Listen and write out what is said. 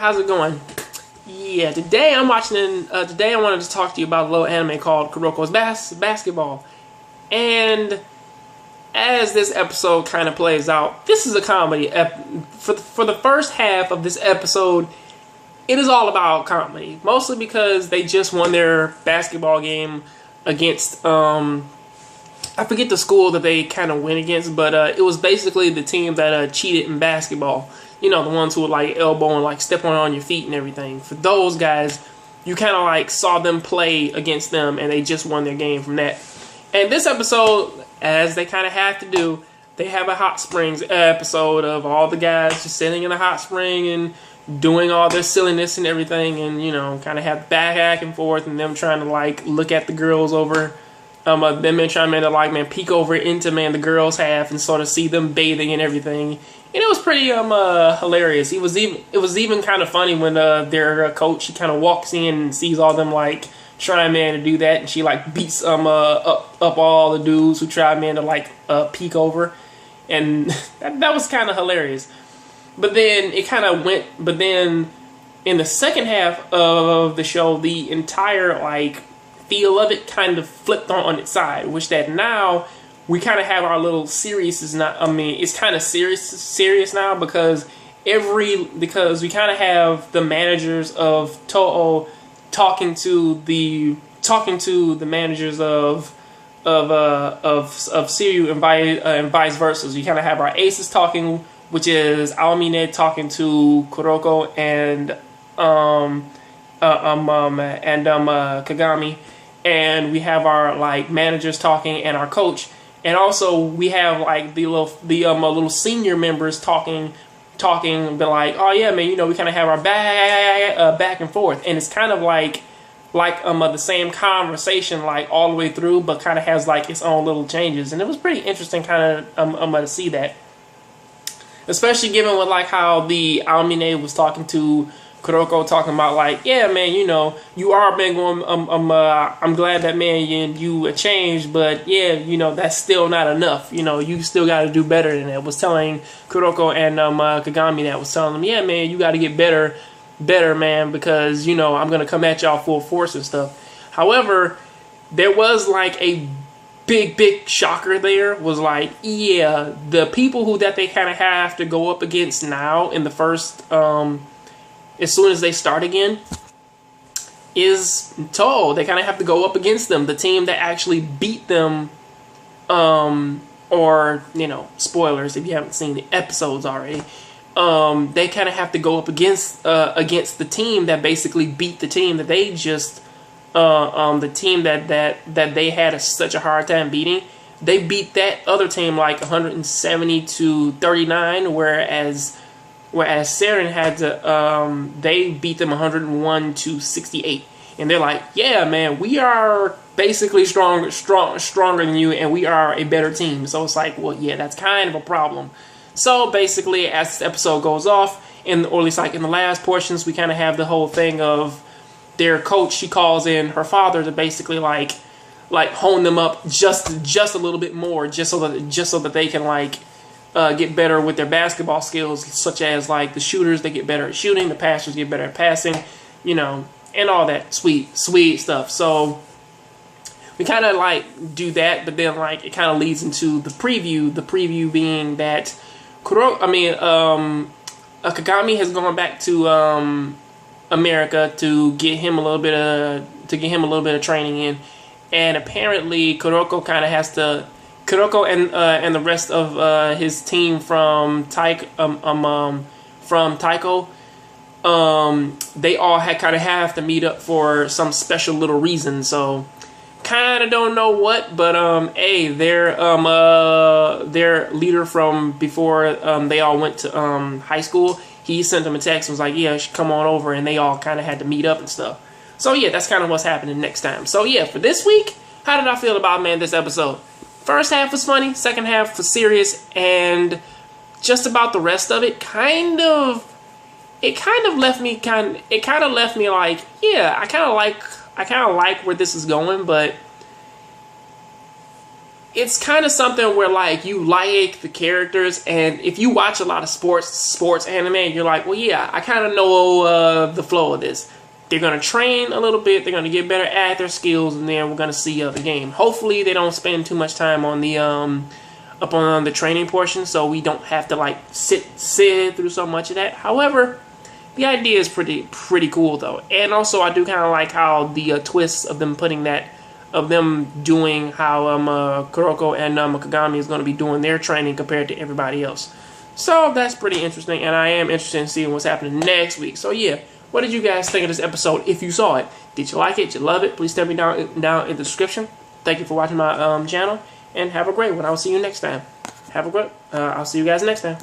How's it going? Yeah, today I'm watching. Today I wanted to talk to you about a little anime called Kuroko's Basketball. And as this episode kind of plays out, this is a comedy. For the first half of this episode, it is all about comedy, mostly because they just won their basketball game against I forget the school that they kind of went against, but it was basically the team that cheated in basketball. You know, the ones who would like elbow and like step on your feet and everything. For those guys, you kind of like saw them play against them and they just won their game from that. And this episode, as they kind of have to do, they have a hot springs episode of all the guys just sitting in a hot spring and doing all their silliness and everything, and you know, kind of have back and forth, and them trying to like look at the girls over, them trying to like peek over into the girls' half and sort of see them bathing and everything. And it was pretty hilarious. It was even kind of funny when their coach, he kind of walks in and sees all them like trying to do that, and she like beats up all the dudes who try to like peek over, and that was kind of hilarious. But then it kind of went. But then in the second half of the show, the entire like feel of it kind of flipped on its side, which that now we kind of have our little series is not. I mean, it's kind of serious now because we kind of have the managers of Toho talking to the managers of Seiyu and vice versa. So you kind of have our aces talking, which is Aomine talking to Kuroko and Kagami, and we have our like managers talking and our coach. And also we have like the little senior members talking, but like, oh yeah, man, you know, we kind of have our back and forth, and it's kind of like the same conversation like all the way through, but kind of has like its own little changes, and it was pretty interesting kind of to see that, especially given with like how the Aomine was talking to Kuroko, talking about like, yeah, man, you know, you are man going. I'm glad that man you changed, but yeah, you know, that's still not enough. You know, you still got to do better than that. Was telling Kuroko and Kagami that, was telling them, yeah, man, you got to get better, man, because you know I'm gonna come at y'all full force and stuff. However, there was like a big shocker. There was like, yeah, the people that they kind of have to go up against now in the first as soon as they start again, is Toho. They kind of have to go up against them. The team that actually beat them, or, you know, spoilers if you haven't seen the episodes already, they kind of have to go up against the team that basically beat the team that they just, the team that they had such a hard time beating. They beat that other team like 170-39, whereas Saren had to, they beat them 101-68, and they're like, yeah, man, we are basically stronger than you, and we are a better team. So it's like, well, yeah, that's kind of a problem. So basically, as this episode goes off, or at least like in the last portions, we kind of have the whole thing of their coach. She calls in her father to basically like hone them up just a little bit more, just so that they can like get better with their basketball skills, such as like the shooters, they get better at shooting, the passers get better at passing, you know, and all that sweet stuff. So we kind of like do that, but then like it kind of leads into the preview. The preview being that Kagami has gone back to America to get him a little bit of training in, and apparently Kuroko kind of has to. Kuroko and the rest of his team from Taiko, they all kind of have to meet up for some special little reason. So kind of don't know what, but hey, their leader from before they all went to high school, he sent them a text and was like, yeah, you should come on over, and they all kind of had to meet up and stuff. So yeah, that's kind of what's happening next time. So yeah, for this week, how did I feel about, man, this episode? First half was funny, second half was serious, and just about the rest of it it kind of left me like, yeah, I kind of like where this is going, but it's kind of something where like you like the characters, and if you watch a lot of sports anime, you're like, well, yeah, I kind of know the flow of this. They're gonna train a little bit, they're gonna get better at their skills, and then we're gonna see the game. Hopefully, they don't spend too much time on the up on the training portion, so we don't have to like sit through so much of that. However, the idea is pretty cool though, and also I do kind of like how the twists of them putting that. Of them doing how Kuroko and Kagami is going to be doing their training compared to everybody else. So that's pretty interesting, and I am interested in seeing what's happening next week. So yeah, what did you guys think of this episode? If you saw it, did you like it? Did you love it? Please tell me down in the description. Thank you for watching my channel, and have a great one. I will see you next time. Have a great. I'll see you guys next time.